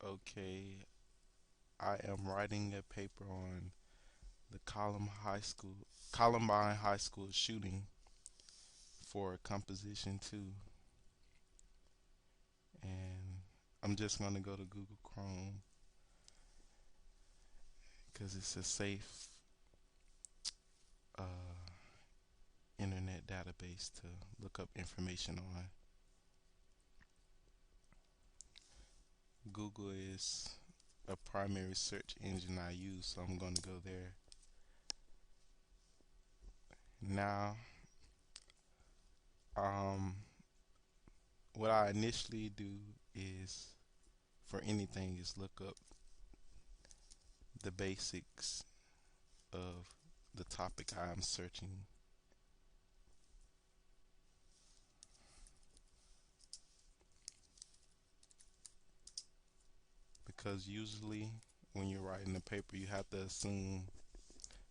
Okay, I am writing a paper on the Columbine High School shooting for composition 2, and I'm just gonna go to Google Chrome because it's a safe uh, internet database to look up information on. Google is a primary search engine I use, so I'm gonna go there. Now, um, what I initially do is for anything is look up the basics of the topic I'm searching. Because usually when you're writing a paper, you have to assume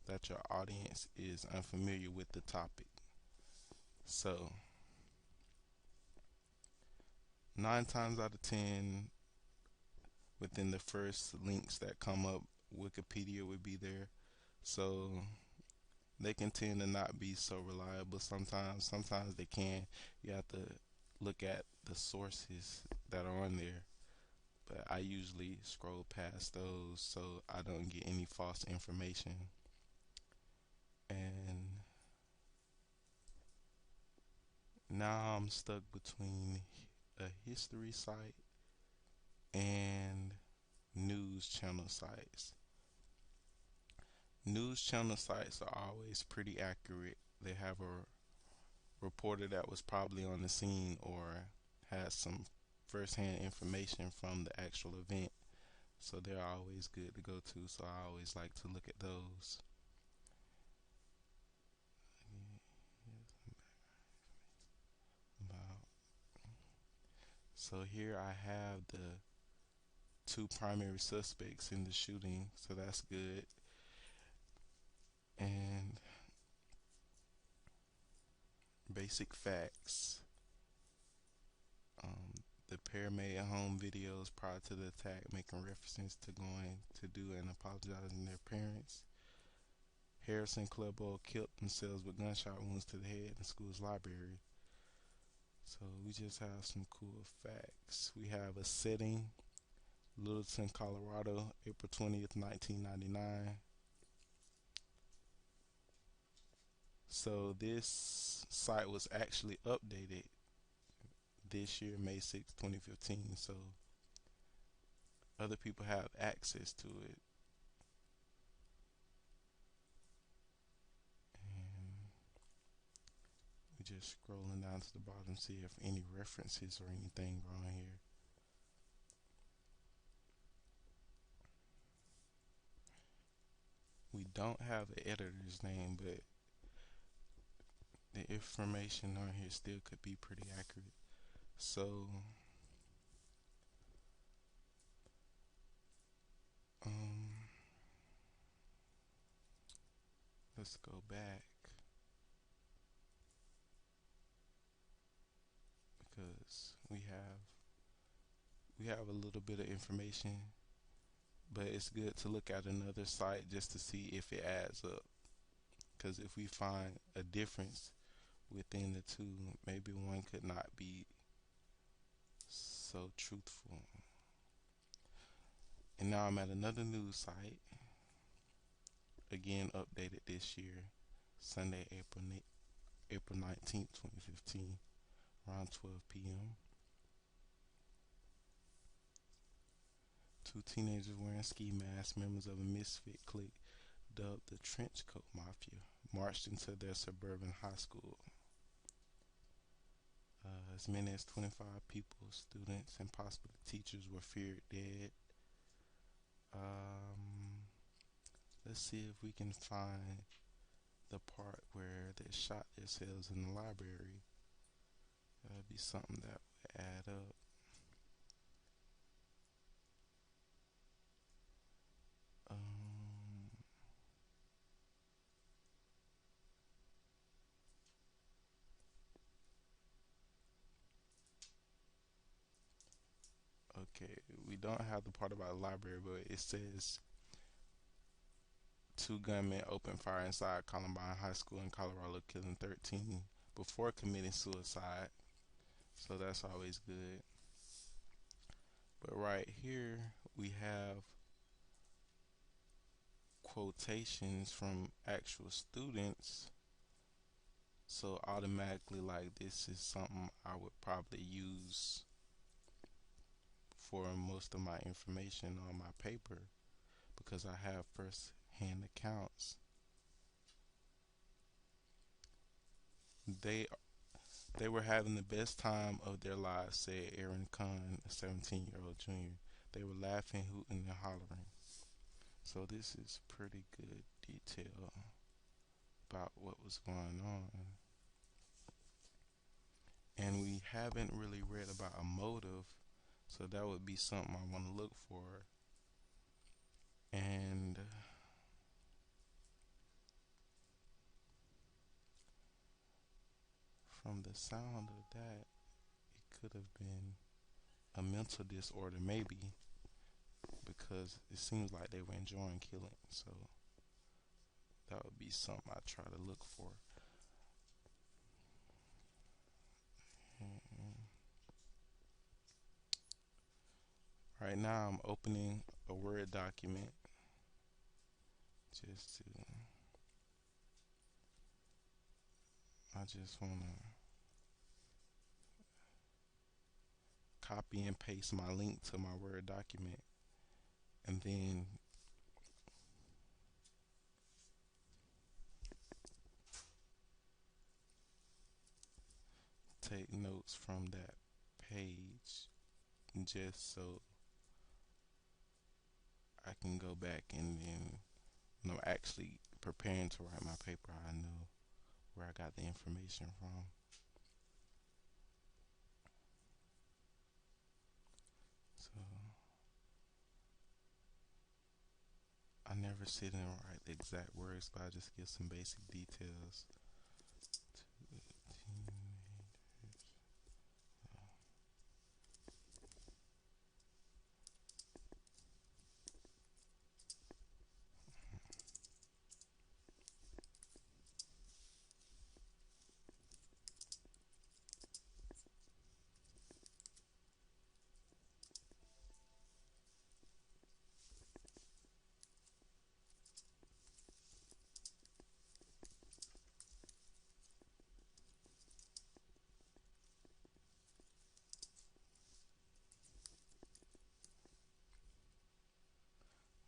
that your audience is unfamiliar with the topic. So, 9 times out of 10, within the first links that come up, Wikipedia would be there. So, they can tend to not be so reliable sometimes. Sometimes they can. You have to look at the sources that are on there. But I usually scroll past those so I don't get any false information. And now I'm stuck between a history site and news channel sites. News channel sites are always pretty accurate. They have a reporter that was probably on the scene or has some first-hand information from the actual event. So they're always good to go to. So I always like to look at those. So here I have the two primary suspects in the shooting, so that's good. And basic facts. The pair made home videos prior to the attack, making references to going to do and apologizing to their parents. Harrison Clubbo killed themselves with gunshot wounds to the head in school's library. So we just have some cool facts. We have a setting, Littleton, Colorado, April 20th, 1999. So this site was actually updated this year, May 6, 2015. So other people have access to it. And we just scrolling down to the bottom, see if any references or anything wrong here. We don't have the editor's name, but the information on here still could be pretty accurate. So, um, let's go back because we have a little bit of information, but it's good to look at another site just to see if it adds up. Because if we find a difference within the two, maybe one could not be so truthful. And now I'm at another news site, again updated this year, Sunday, April 19th, 2015, around 12 p.m. Two teenagers wearing ski masks, members of a misfit clique dubbed the Trenchcoat Mafia, marched into their suburban high school. As many as 25 people, students, and possibly teachers were feared dead. Um, let's see if we can find the part where they shot themselves in the library. That would be something that would add up. Um, Okay, we don't have the part about the library, but it says two gunmen opened fire inside Columbine High School in Colorado, killing 13 before committing suicide. So that's always good. But right here we have quotations from actual students. So automatically, like, this is something I would probably use for most of my information on my paper because I have first hand accounts. They they were having the best time of their lives, said Aaron Kahn, a 17-year-old junior. They were laughing, hooting, and hollering. So this is pretty good detail about what was going on. And we haven't really read about a motive, so that would be something I want to look for. And from the sound of that, it could have been a mental disorder, maybe, because it seems like they were enjoying killing. So that would be something I try to look for. And right now, I'm opening a Word document just to. I just want to copy and paste my link to my Word document and then take notes from that page just so I can go back and then when I'm actually preparing to write my paper, I know where I got the information from. So I never sit and write the exact words, but I just give some basic details.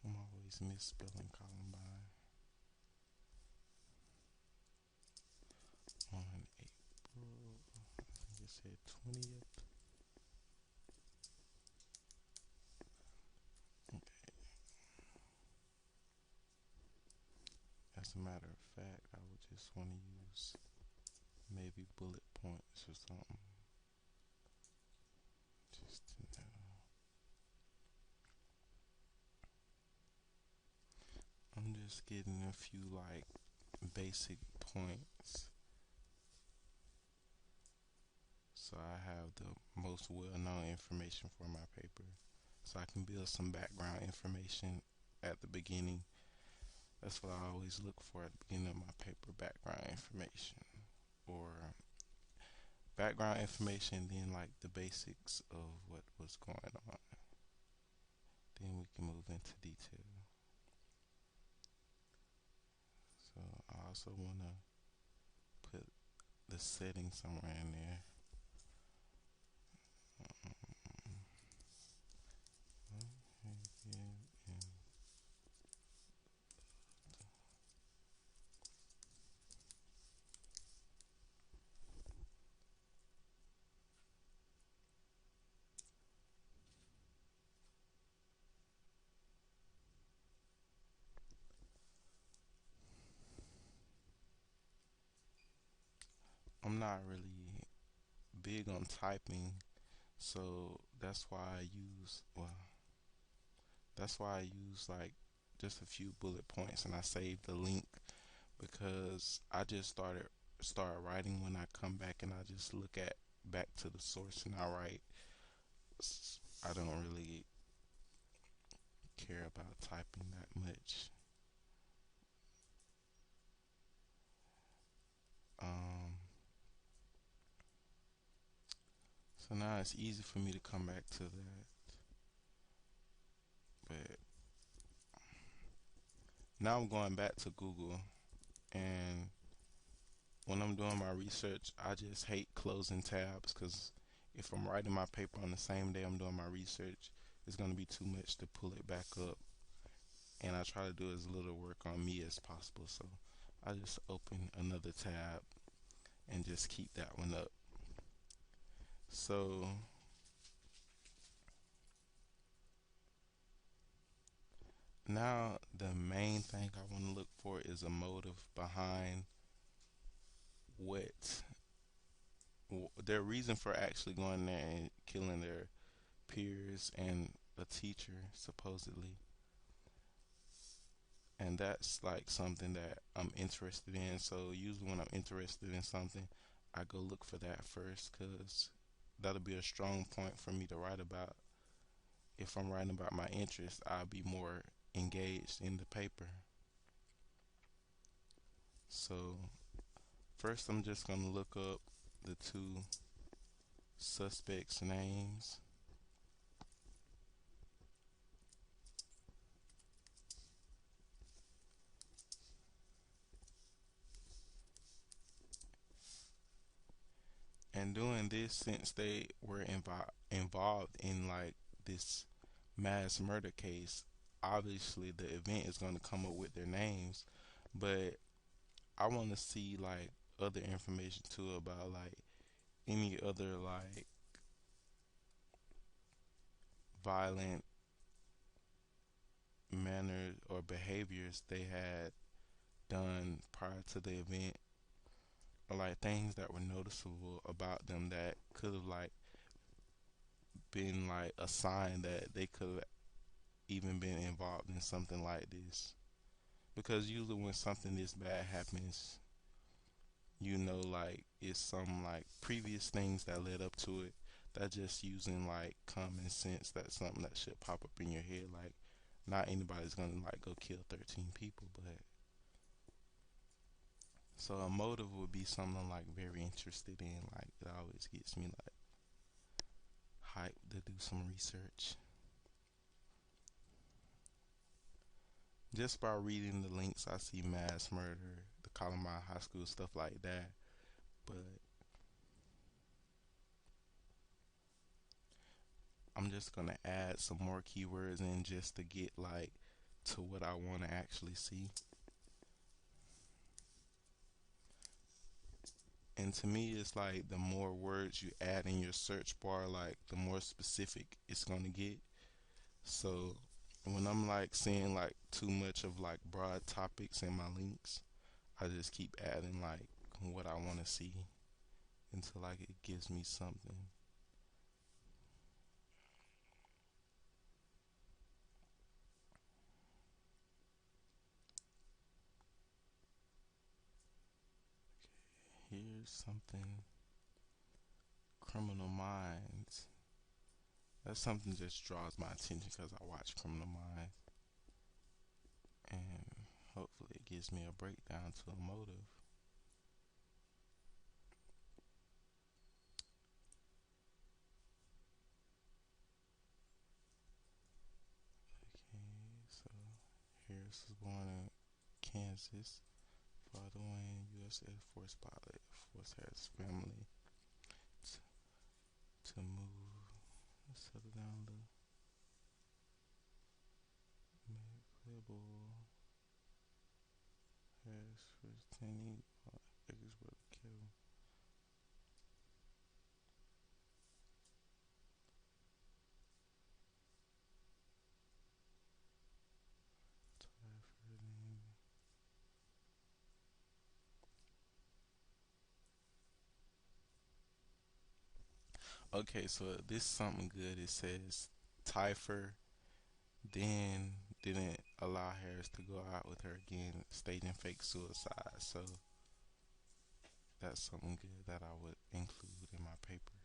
I'm always misspelling Columbine. On April, I think it said 20th. Okay. As a matter of fact, I would just want to use maybe bullet points or something. Just to know. I'm just getting a few like basic points so I have the most well-known information for my paper so I can build some background information at the beginning. That's what I always look for at the beginning of my paper, background information or background information, then like the basics of what was going on. Then we can move into detail. So I also want to put the setting somewhere in there. I'm not really big on typing, so that's why I use like just a few bullet points and I save the link because I just start writing when I come back and I just look at back to the source and I write. I don't really care about typing that much. Um, so now it's easy for me to come back to that. But now I'm going back to Google, and when I'm doing my research, I just hate closing tabs because if I'm writing my paper on the same day I'm doing my research, it's going to be too much to pull it back up. And I try to do as little work on me as possible. So I just open another tab and just keep that one up. So now the main thing I want to look for is a motive behind what their reason for actually going there and killing their peers and a teacher supposedly. And that's like something that I'm interested in. So usually when I'm interested in something, I go look for that first because that'll be a strong point for me to write about. If I'm writing about my interest, I'll be more engaged in the paper. So first, I'm just gonna look up the two suspects' names. And doing this, since they were involved in like this mass murder case, obviously the event is going to come up with their names. But I want to see like other information too about like any other like violent manners or behaviors they had done prior to the event, or like things that were noticeable about them that could have like been like a sign that they could have even been involved in something like this. Because usually when something this bad happens, like it's some like previous things that led up to it. That just using like common sense. That's something that should pop up in your head. Like, not anybody's gonna like go kill 13 people, but so a motive would be something I'm like very interested in. Like, it always gets me like hyped to do some research. Just by reading the links, I see mass murder, the Columbine High School, stuff like that. But I'm just gonna add some more keywords in just to get like to what I want to actually see. And to me, it's like the more words you add in your search bar, like the more specific it's gonna get. So when I'm like seeing like too much of like broad topics in my links, I just keep adding like what I want to see until like it gives me something. Here's something: Criminal Minds. That's something that just draws my attention because I watch Criminal Minds, and hopefully it gives me a breakdown to a motive. Okay, so Harris was born in Kansas. Father Wayne, U.S. Air Force pilot, forced Harris' family to move, settle down the Playable Harris first 10 acres brother killed. Okay, so this is something good. It says Typher then didn't allow Harris to go out with her again, staging fake suicide. So that's something good that I would include in my paper.